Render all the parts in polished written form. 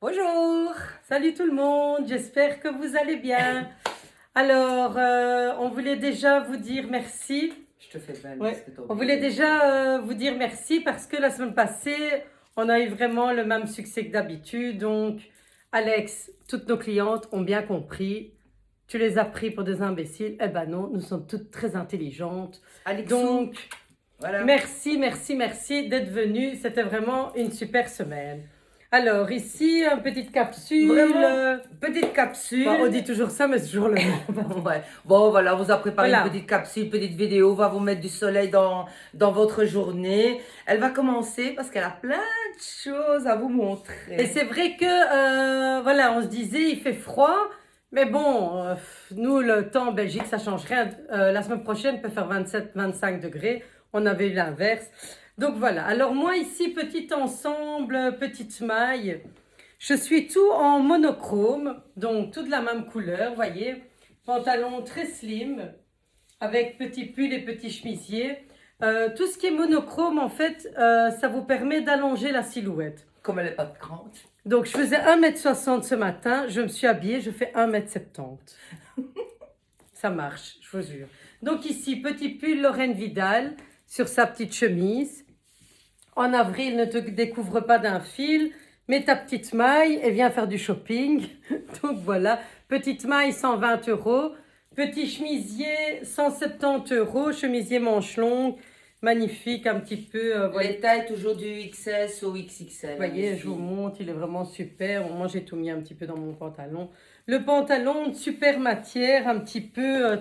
Bonjour! Salut tout le monde, j'espère que vous allez bien. Alors, on voulait déjà vous dire merci. Je te fais belle parce Ouais, que t'as on oublié voulait de déjà vous dire merci parce que la semaine passée, on a eu vraiment le même succès que d'habitude. Donc, Alex, toutes nos clientes ont bien compris. Tu les as pris pour des imbéciles. Eh ben non, nous sommes toutes très intelligentes. Alexou, Donc, voilà. merci d'être venu. C'était vraiment une super semaine. Alors, ici, une petite capsule. Vraiment, petite Bon, capsule. on dit toujours ça, mais c'est toujours le même. Ouais. Bon, voilà, on vous a préparé une Voilà. petite capsule, petite vidéo, va vous mettre du soleil dans votre journée. Elle va commencer parce qu'elle a plein de choses à vous Et montrer. c'est vrai que, voilà, on se disait, il fait froid. Mais bon, nous, le temps en Belgique, ça change rien. La semaine prochaine, il peut faire 27-25 degrés. On avait eu l'inverse. Donc voilà. Alors moi, ici, petit ensemble, petite maille. Je suis tout en monochrome, donc tout de la même couleur, voyez. Pantalon très slim, avec petit pull et petit chemisier. Tout ce qui est monochrome, en fait, ça vous permet d'allonger la silhouette. Comme elle n'est pas grande. Donc, je faisais 1,60 m ce matin, je me suis habillée, je fais 1,70 m. Ça marche, je vous jure. Donc ici, petit pull Lorraine Vidal sur sa petite chemise. En avril, ne te découvre pas d'un fil. Mets ta petite maille et viens faire du shopping. Donc voilà, petite maille 120 euros. Petit chemisier 170 euros. Chemisier manche longue. Magnifique, un petit peu. Les tailles toujours du XS au XXL. Vous voyez, je vous montre, il est vraiment super. Moi, j'ai tout mis un petit peu dans mon pantalon. Le pantalon, super matière, un petit peu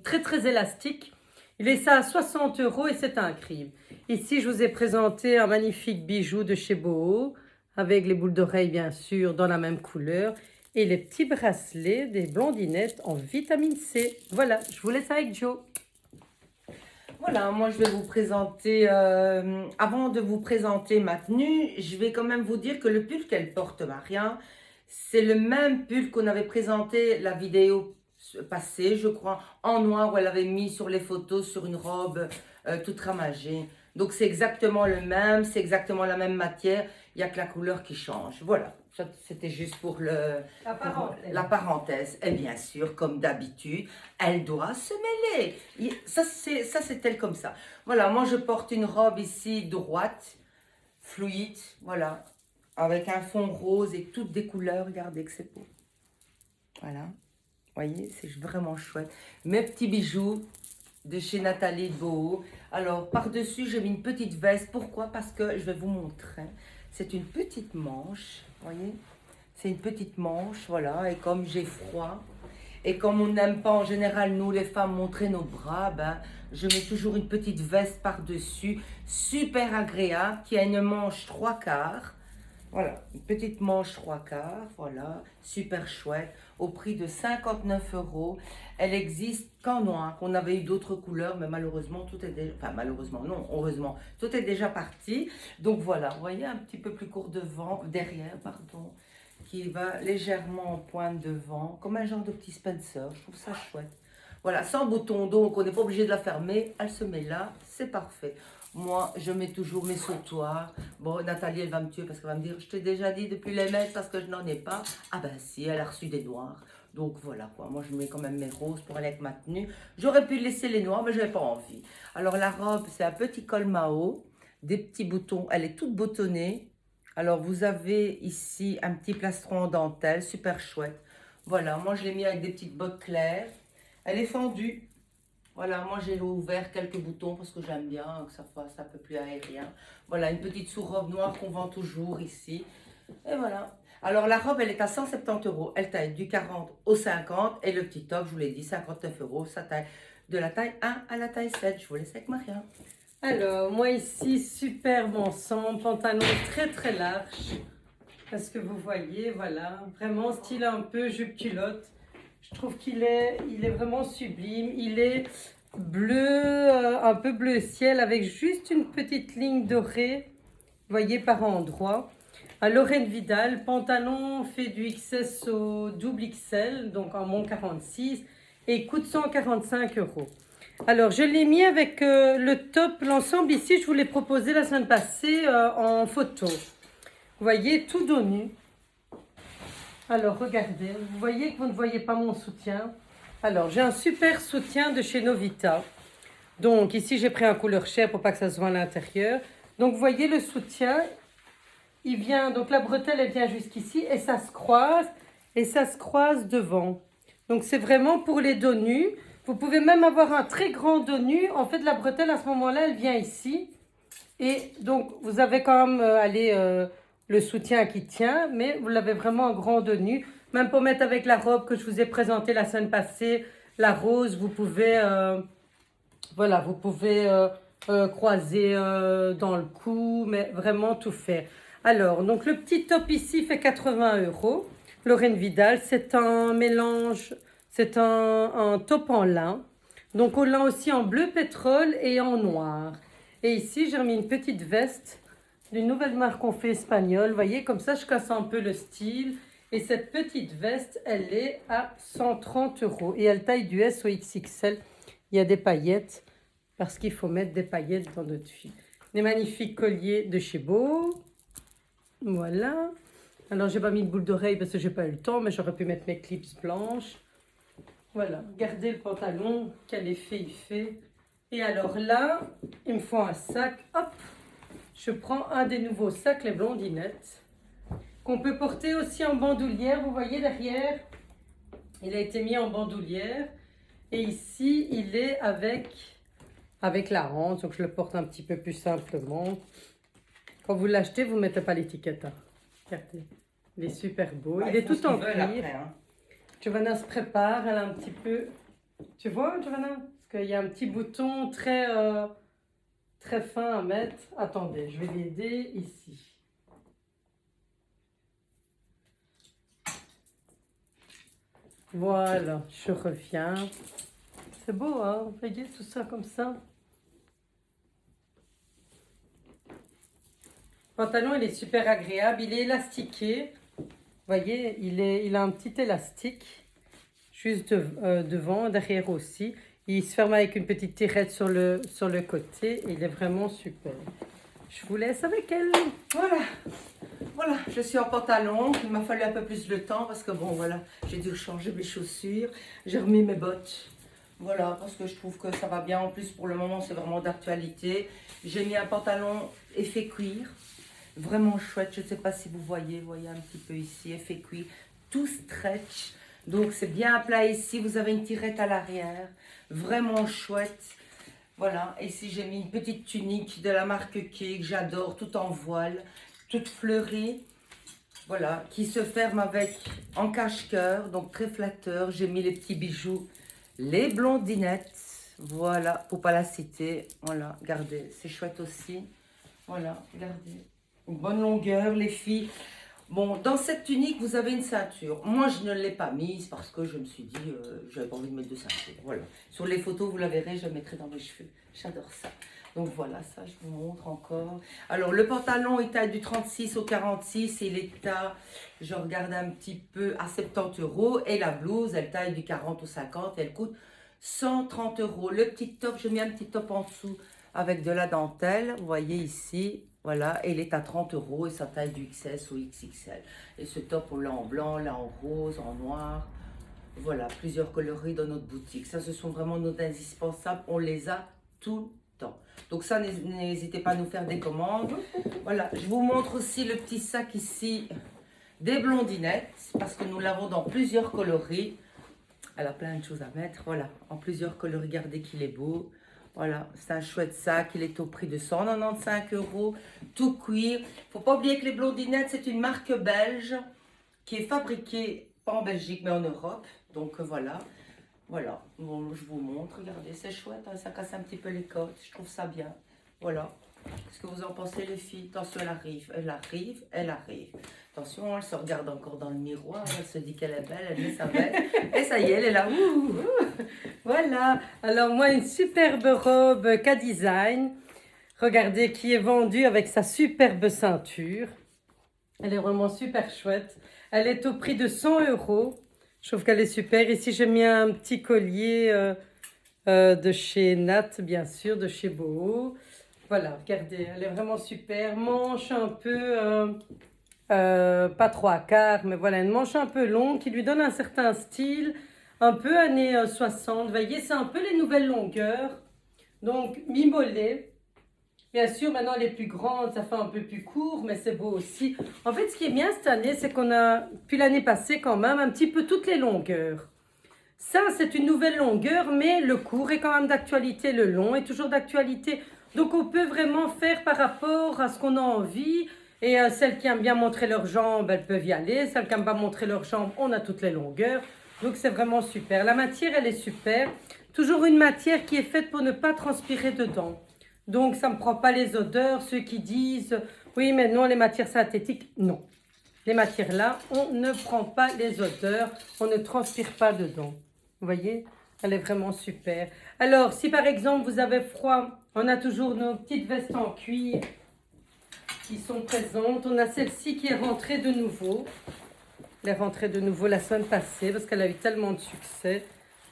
très élastique. Il est ça à 60 euros et c'est un crime. Ici, je vous ai présenté un magnifique bijou de chez Boho, avec les boules d'oreilles, bien sûr, dans la même couleur. Et les petits bracelets des blondinettes en vitamine C. Voilà, je vous laisse avec Joe. Voilà, moi je vais vous présenter, avant de vous présenter ma tenue, je vais quand même vous dire que le pull qu'elle porte, Maria, c'est le même pull qu'on avait présenté la vidéo passée, je crois, en noir où elle avait mis sur les photos sur une robe toute ramagée. Donc c'est exactement le même, c'est exactement la même matière, il n'y a que la couleur qui change. Voilà, ça, c'était juste pour la parenthèse. Et bien sûr, comme d'habitude, elle doit se mêler. Ça, c'est elle comme ça. Voilà, moi je porte une robe ici droite, fluide, voilà, avec un fond rose et toutes des couleurs. Regardez que c'est beau. Voilà, vous voyez, c'est vraiment chouette. Mes petits bijoux de chez Nathalie de Boho. Alors, par-dessus, j'ai mis une petite veste. Pourquoi? Parce que je vais vous montrer. C'est une petite manche, vous voyez? C'est une petite manche, voilà. Et comme j'ai froid, et comme on n'aime pas en général, nous les femmes, montrer nos bras, ben, je mets toujours une petite veste par-dessus, super agréable, qui a une manche 3/4. Voilà, une petite manche 3/4, voilà, super chouette, au prix de 59 euros. Elle existe qu'en noir, on avait eu d'autres couleurs, mais malheureusement, tout est déjà, enfin malheureusement, non, heureusement, tout est déjà parti. Donc voilà, vous voyez, un petit peu plus court devant, derrière, pardon, qui va légèrement en pointe devant, comme un genre de petit Spencer, je trouve ça chouette. Voilà, sans bouton, donc on n'est pas obligé de la fermer, elle se met là, c'est parfait. Moi, je mets toujours mes sautoirs. Bon, Nathalie, elle va me tuer parce qu'elle va me dire, je t'ai déjà dit depuis les mettre parce que je n'en ai pas. Ah ben si, elle a reçu des noirs. Donc voilà quoi, moi je mets quand même mes roses pour aller avec ma tenue. J'aurais pu laisser les noirs, mais je n'avais pas envie. Alors la robe, c'est un petit col Mao, des petits boutons, elle est toute boutonnée. Alors vous avez ici un petit plastron en dentelle, super chouette. Voilà, moi je l'ai mis avec des petites bottes claires. Elle est fendue. Voilà, moi j'ai ouvert quelques boutons parce que j'aime bien que ça fasse un peu plus aérien. Voilà, une petite sous-robe noire qu'on vend toujours ici. Et voilà. Alors la robe, elle est à 170 euros. Elle taille du 40 au 50. Et le petit top, je vous l'ai dit, 59 euros. Ça taille de la taille 1 à la taille 7. Je vous laisse avec Maria. Alors, moi ici, superbe ensemble, pantalon très large. Parce que vous voyez, voilà, vraiment style un peu jupe culotte. Je trouve il est vraiment sublime. Il est bleu, un peu bleu ciel avec juste une petite ligne dorée, vous voyez, par endroits. À Lorraine Vidal, pantalon fait du XS au double XL, donc en mon 46, et coûte 145 euros. Alors, je l'ai mis avec le top, l'ensemble ici, je vous l'ai proposé la semaine passée en photo. Vous voyez, tout dos nu. Alors, regardez, vous voyez que vous ne voyez pas mon soutien. Alors, j'ai un super soutien de chez Novita. Donc, ici, j'ai pris un couleur chair pour pas que ça se voit à l'intérieur. Donc, vous voyez le soutien, il vient, donc la bretelle, elle vient jusqu'ici et ça se croise. Et ça se croise devant. Donc, c'est vraiment pour les dos nus. Vous pouvez même avoir un très grand dos nu. En fait, la bretelle, à ce moment-là, elle vient ici. Et donc, vous avez quand même le soutien qui tient, mais vous l'avez vraiment un grand dos nu. Même pour mettre avec la robe que je vous ai présentée la semaine passée, la rose, vous pouvez, voilà, vous pouvez croiser dans le cou, mais vraiment tout faire. Alors, donc le petit top ici fait 80 €. Lorraine Vidal, c'est un mélange, c'est un top en lin. Donc, on l'a aussi en bleu pétrole et en noir. Et ici, j'ai remis une petite veste d'une nouvelle marque qu'on fait espagnole. Vous voyez, comme ça, je casse un peu le style. Et cette petite veste, elle est à 130 €. Et elle taille du S au XXL. Il y a des paillettes, parce qu'il faut mettre des paillettes dans notre fille. Des magnifiques colliers de chez Beau. Voilà. Alors, j'ai pas mis de boucle d'oreille parce que j'ai pas eu le temps, mais j'aurais pu mettre mes clips blanches. Voilà, regardez le pantalon, quel effet il fait. Et alors là, il me faut un sac. Hop, je prends un des nouveaux sacs, les blondinettes, qu'on peut porter aussi en bandoulière. Vous voyez derrière, il a été mis en bandoulière. Et ici, il est avec la hanche, donc je le porte un petit peu plus simplement. Quand vous l'achetez, vous ne mettez pas l'étiquette. Hein. Regardez, il est super beau. Ouais, il est tout en cuir. cuir. Giovanna se prépare, elle a un petit peu... Tu vois, Giovanna? Parce qu'il y a un petit bouton très fin à mettre. Attendez, je vais l'aider ici. Voilà, je reviens. C'est beau, hein? Voyez tout ça comme ça. Le pantalon, il est super agréable. Il est élastiqué. Vous voyez, il a un petit élastique. Juste devant, derrière aussi. Il se ferme avec une petite tirette sur le côté. Il est vraiment super. Je vous laisse avec elle. Voilà, voilà, je suis en pantalon. Il m'a fallu un peu plus de temps parce que bon, voilà, j'ai dû changer mes chaussures. J'ai remis mes bottes. Voilà, parce que je trouve que ça va bien. En plus, pour le moment, c'est vraiment d'actualité. J'ai mis un pantalon effet cuir. Vraiment chouette. Je ne sais pas si vous voyez un petit peu ici, effet cuir. Tout stretch. Donc, c'est bien à plat ici. Vous avez une tirette à l'arrière. Vraiment chouette. Voilà, ici j'ai mis une petite tunique de la marque Kay que j'adore, tout en voile, toute fleurie. Voilà, qui se ferme avec en cache-cœur, donc très flatteur. J'ai mis les petits bijoux, les blondinettes. Voilà, pour pas la citer. Voilà, regardez, c'est chouette aussi. Voilà, regardez. Une bonne longueur, les filles. Bon, dans cette tunique, vous avez une ceinture. Moi, je ne l'ai pas mise parce que je me suis dit, je n'avais pas envie de mettre de ceinture. Voilà. Sur les photos, vous la verrez, je la mettrai dans mes cheveux. J'adore ça. Donc voilà, ça, je vous montre encore. Alors, le pantalon est taille du 36 au 46 et il est à, je regarde un petit peu, à 70 €. Et la blouse, elle taille du 40 au 50 et elle coûte 130 €. Le petit top, je mets un petit top en dessous avec de la dentelle. Vous voyez ici. Voilà, et il est à 30 € et ça taille du XS au XXL. Et ce top, on l'a en blanc, là en rose, en noir. Voilà, plusieurs coloris dans notre boutique. Ça, ce sont vraiment nos indispensables. On les a tout le temps. Donc ça, n'hésitez pas à nous faire des commandes. Voilà, je vous montre aussi le petit sac ici des blondinettes. Parce que nous l'avons dans plusieurs coloris. Elle a plein de choses à mettre. Voilà, en plusieurs coloris. Regardez qu'il est beau. Voilà, c'est un chouette sac, il est au prix de 195 €, tout cuir. Il ne faut pas oublier que les blondinettes, c'est une marque belge qui est fabriquée, pas en Belgique, mais en Europe. Donc voilà, voilà, bon, je vous montre, regardez, c'est chouette, hein, ça casse un petit peu les côtes, je trouve ça bien. Voilà, qu'est-ce que vous en pensez les filles? Attention, elle arrive, elle arrive, elle arrive. Attention, elle se regarde encore dans le miroir, elle se dit qu'elle est belle, elle met sa belle. Et ça y est, elle est là. Ouh, ouh. Voilà, alors moi une superbe robe K-Design, regardez, qui est vendue avec sa superbe ceinture. Elle est vraiment super chouette. Elle est au prix de 100 €. Je trouve qu'elle est super. Ici, j'ai mis un petit collier de chez Nat, bien sûr, de chez Boho. Voilà, regardez, elle est vraiment super. Manche un peu pas 3/4, mais voilà, une manche un peu longue qui lui donne un certain style, un peu années 60. Vous voyez, c'est un peu les nouvelles longueurs. Donc, mi-mollet. Bien sûr, maintenant les plus grandes, ça fait un peu plus court, mais c'est beau aussi. En fait, ce qui est bien cette année, c'est qu'on a, depuis l'année passée quand même, un petit peu toutes les longueurs. Ça, c'est une nouvelle longueur, mais le court est quand même d'actualité, le long est toujours d'actualité. Donc, on peut vraiment faire par rapport à ce qu'on a envie. Et celles qui aiment bien montrer leurs jambes, elles peuvent y aller. Celles qui n'aiment pas montrer leurs jambes, on a toutes les longueurs. Donc, c'est vraiment super. La matière, elle est super. Toujours une matière qui est faite pour ne pas transpirer dedans. Donc, ça ne me prend pas les odeurs. Ceux qui disent, oui, mais non, les matières synthétiques, non. Les matières là, on ne prend pas les odeurs, on ne transpire pas dedans. Vous voyez, elle est vraiment super. Alors, si par exemple vous avez froid, on a toujours nos petites vestes en cuir qui sont présentes. On a celle-ci qui est rentrée de nouveau. Elle est rentrée de nouveau la semaine passée parce qu'elle a eu tellement de succès.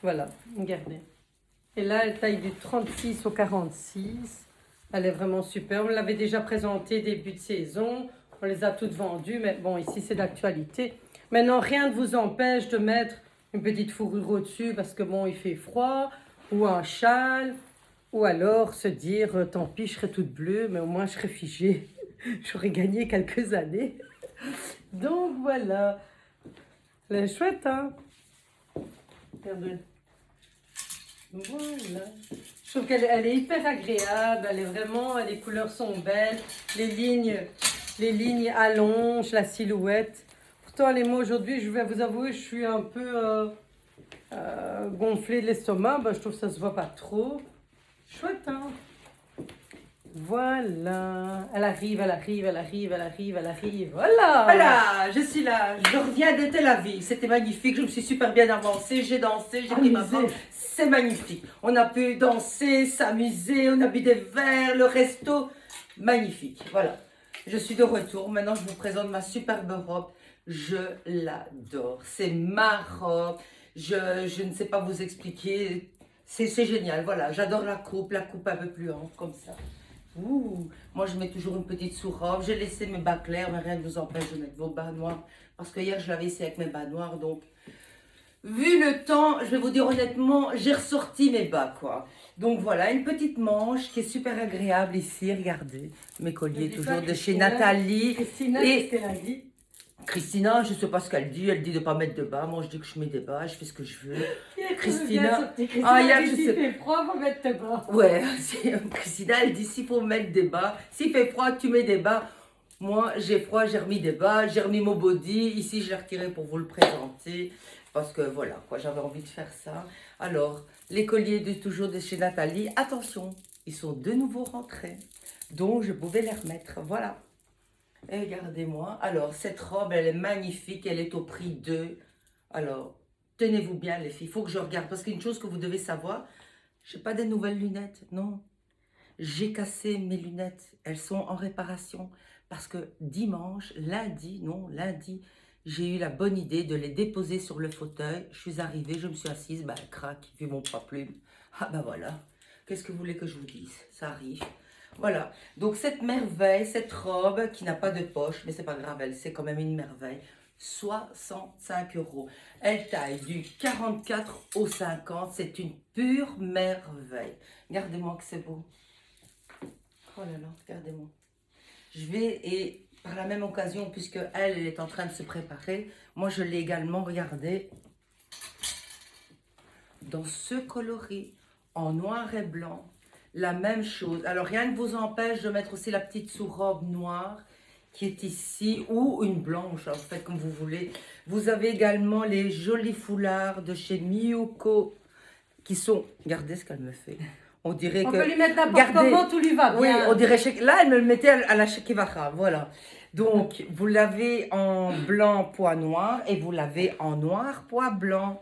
Voilà, regardez. Et là, elle taille du 36 au 46. Elle est vraiment super. On l'avait déjà présentée début de saison. On les a toutes vendues, mais bon, ici, c'est d'actualité. Maintenant, rien ne vous empêche de mettre une petite fourrure au-dessus parce que bon, il fait froid, ou un châle, ou alors se dire, tant pis, je serai toute bleue, mais au moins, je serai figée. J'aurais gagné quelques années. Donc, voilà. Elle est chouette, hein? Regardez. Voilà. Je trouve qu'elle est hyper agréable, elle est vraiment, les couleurs sont belles, les lignes allongent la silhouette. Pourtant, les mots aujourd'hui, je vais vous avouer, je suis un peu gonflée de l'estomac, je trouve que ça se voit pas trop. Chouette, hein? Voilà, elle arrive, elle arrive, elle arrive, elle arrive, elle arrive. Voilà! Voilà, je suis là, je reviens de Tel Aviv, c'était magnifique, je me suis super bien avancée, j'ai dansé, j'ai pris ma Amusée. part, c'est magnifique. On a pu danser, s'amuser, on a bu des verres, le resto, magnifique. Voilà, je suis de retour, maintenant je vous présente ma superbe robe, je l'adore, c'est ma robe, je ne sais pas vous expliquer, c'est génial, voilà, j'adore la coupe un peu plus ample comme ça. Ouh, moi je mets toujours une petite sous-robe. J'ai laissé mes bas clairs, mais rien ne vous empêche de mettre vos bas noirs. Parce que hier je l'avais essayé avec mes bas noirs. Donc, vu le temps, je vais vous dire honnêtement, j'ai ressorti mes bas quoi. Donc voilà, une petite manche qui est super agréable ici. Regardez, mes colliers toujours de chez Nathalie. Christina, Et- qu'est-ce qu'elle a dit? Christina, je ne sais pas ce qu'elle dit. Elle dit de ne pas mettre de bas. Moi je dis que je mets des bas, je fais ce que je veux. Christina, Ah, hier, il je dit, sais- fait froid, faut mettre tes bas. Ouais, Christina, elle dit s'il faut mettre des bas, s'il fait froid, tu mets des bas. Moi, j'ai froid, j'ai remis des bas, j'ai remis mon body. Ici, je l'ai retiré pour vous le présenter. Parce que voilà, quoi, j'avais envie de faire ça. Alors, les colliers toujours de chez Nathalie. Attention, ils sont de nouveau rentrés. Donc, je pouvais les remettre. Voilà. Et regardez-moi. Alors, cette robe, elle est magnifique. Elle est au prix de... Alors, tenez-vous bien, les filles. Il faut que je regarde. Parce qu'une chose que vous devez savoir, je n'ai pas des nouvelles lunettes. Non. J'ai cassé mes lunettes. Elles sont en réparation. Parce que dimanche, lundi, j'ai eu la bonne idée de les déposer sur le fauteuil. Je suis arrivée, je me suis assise. Crac, vu mon poids plume. Ah voilà. Qu'est-ce que vous voulez que je vous dise? Ça arrive. Voilà, donc cette merveille, cette robe qui n'a pas de poche, mais c'est pas grave, c'est quand même une merveille. 65 €. Elle taille du 44 au 50, c'est une pure merveille. Regardez-moi que c'est beau. Oh là là, regardez-moi. Je vais, et par la même occasion, puisque elle est en train de se préparer, moi je l'ai également regardé dans ce coloris, en noir et blanc. La même chose. Alors, rien ne vous empêche de mettre aussi la petite sous-robe noire qui est ici, ou une blanche, en fait, comme vous voulez. Vous avez également les jolis foulards de chez Miyuko qui sont... Regardez ce qu'elle me fait. On dirait On que... peut lui mettre n'importe Regardez. comment, tout lui va bien. Oui, on dirait... Là, elle me le mettait à la Shekivacha, voilà. Donc, vous l'avez en blanc, pois noir, et vous l'avez en noir, pois blanc.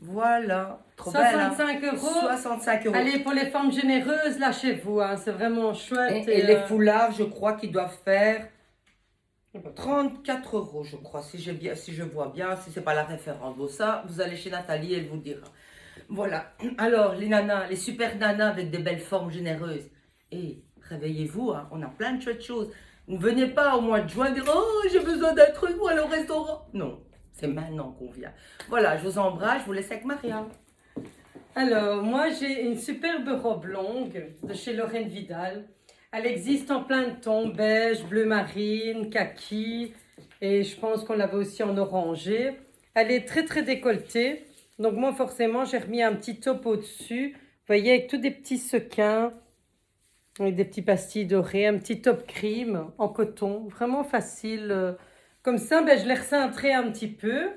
Voilà. Trop belle, hein. 65 €. 65 €. Allez, pour les femmes généreuses, lâchez-vous, hein, c'est vraiment chouette. Et les foulards, je crois qu'ils doivent faire 34 €, je crois, si je vois bien, si c'est pas la référence. Bon, ça, vous allez chez Nathalie, elle vous dira. Voilà. Alors, les nanas, les super nanas avec des belles formes généreuses. Et réveillez-vous, hein, on a plein de chouettes choses. Ne venez pas au mois de juin dire oh j'ai besoin d'un truc ou aller au restaurant. Non, c'est maintenant qu'on vient. Voilà, je vous embrasse, je vous laisse avec Maria. Alors, moi, j'ai une superbe robe longue de chez Lorraine Vidal. Elle existe en plein de tons, beige, bleu marine, kaki, et je pense qu'on l'avait aussi en orangé. Elle est très, très décolletée. Donc, moi, forcément, j'ai remis un petit top au-dessus. Vous voyez, avec tous des petits sequins, avec des petits pastilles dorées, un petit top cream en coton. Vraiment facile. Comme ça, ben, je l'ai recintré un petit peu.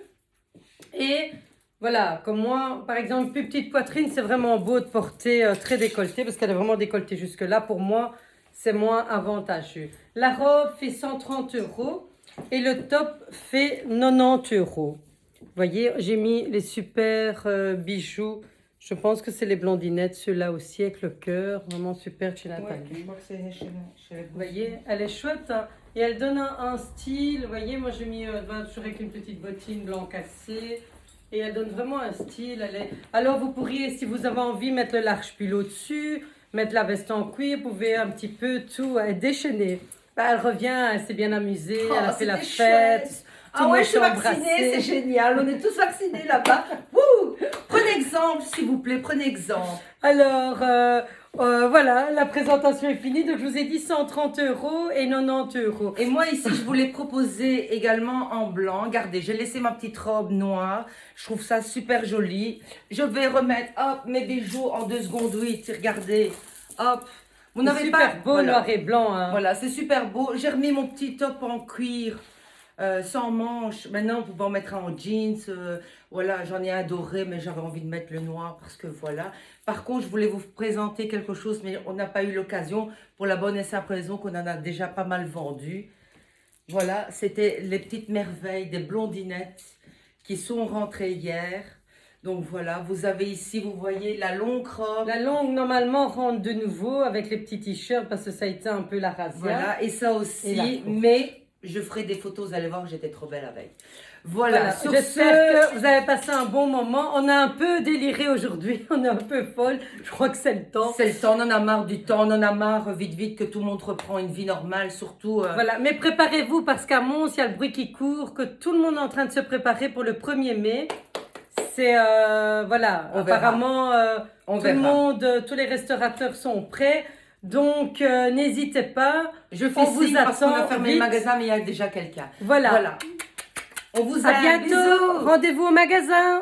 Et voilà, comme moi, par exemple, une plus petite poitrine, c'est vraiment beau de porter très décolleté parce qu'elle est vraiment décolletée jusque-là. Pour moi, c'est moins avantageux. La robe fait 130 € et le top fait 90 €. Vous voyez, j'ai mis les super bijoux. Je pense que c'est les blondinettes, ceux-là aussi avec le cœur. Vraiment super chez Nathalie. Ouais, je crois que c'est chez les Vous voyez, elle est chouette hein. Et elle donne un style. Vous voyez, moi j'ai mis toujours avec une petite bottine blanc cassé. Et elle donne vraiment un style. Alors vous pourriez, si vous avez envie, mettre le large pull au-dessus, mettre la veste en cuir, vous pouvez un petit peu tout déchaîner. Bah, elle revient, elle s'est bien amusée, elle a fait la fête. Chouette. Ah ouais, je suis vaccinée, c'est génial. On est tous vaccinés là-bas. Wouh! Prenez exemple, s'il vous plaît, prenez exemple. Alors, voilà, la présentation est finie. Donc, je vous ai dit 130 € et 90 €. Et moi ici, je voulais proposer également en blanc. Regardez, j'ai laissé ma petite robe noire. Je trouve ça super joli. Je vais remettre, hop, mes bijoux en 2 secondes 8. Regardez, hop. Vous n'avez pas... Super beau, voilà. noir et blanc. Hein. Voilà, c'est super beau. J'ai remis mon petit top en cuir. Sans manches. Maintenant, on peut en mettre un en jeans. Voilà, j'en ai un doré, mais j'avais envie de mettre le noir parce que voilà. Par contre, je voulais vous présenter quelque chose, mais on n'a pas eu l'occasion pour la bonne et simple raison qu'on en a déjà pas mal vendu. Voilà, c'était les petites merveilles des blondinettes qui sont rentrées hier. Donc voilà, vous avez ici, vous voyez, la longue robe. La longue, normalement, rentre de nouveau avec les petits t-shirts parce que ça a été un peu la razzia. Voilà, et ça Et la aussi, courte. mais je ferai des photos, vous allez voir, j'étais trop belle avec. Voilà, sur J'espère ce... que vous avez passé un bon moment. On a un peu déliré aujourd'hui, on est un peu folle. Je crois que c'est le temps. C'est le temps, on en a marre du temps, on en a marre vite que tout le monde reprend une vie normale, surtout... Voilà, mais préparez-vous parce qu'à Mons, il y a le bruit qui court, que tout le monde est en train de se préparer pour le 1er mai. C'est, voilà, On verra. apparemment, On tout le verra. monde, tous les restaurateurs sont prêts. Donc, n'hésitez pas. Je On fais vous signe parce qu'on a attend fermé vite. le magasin, mais il y a déjà quelqu'un. Voilà. Voilà. On vous À aime. bientôt. Bisous. Rendez-vous au magasin.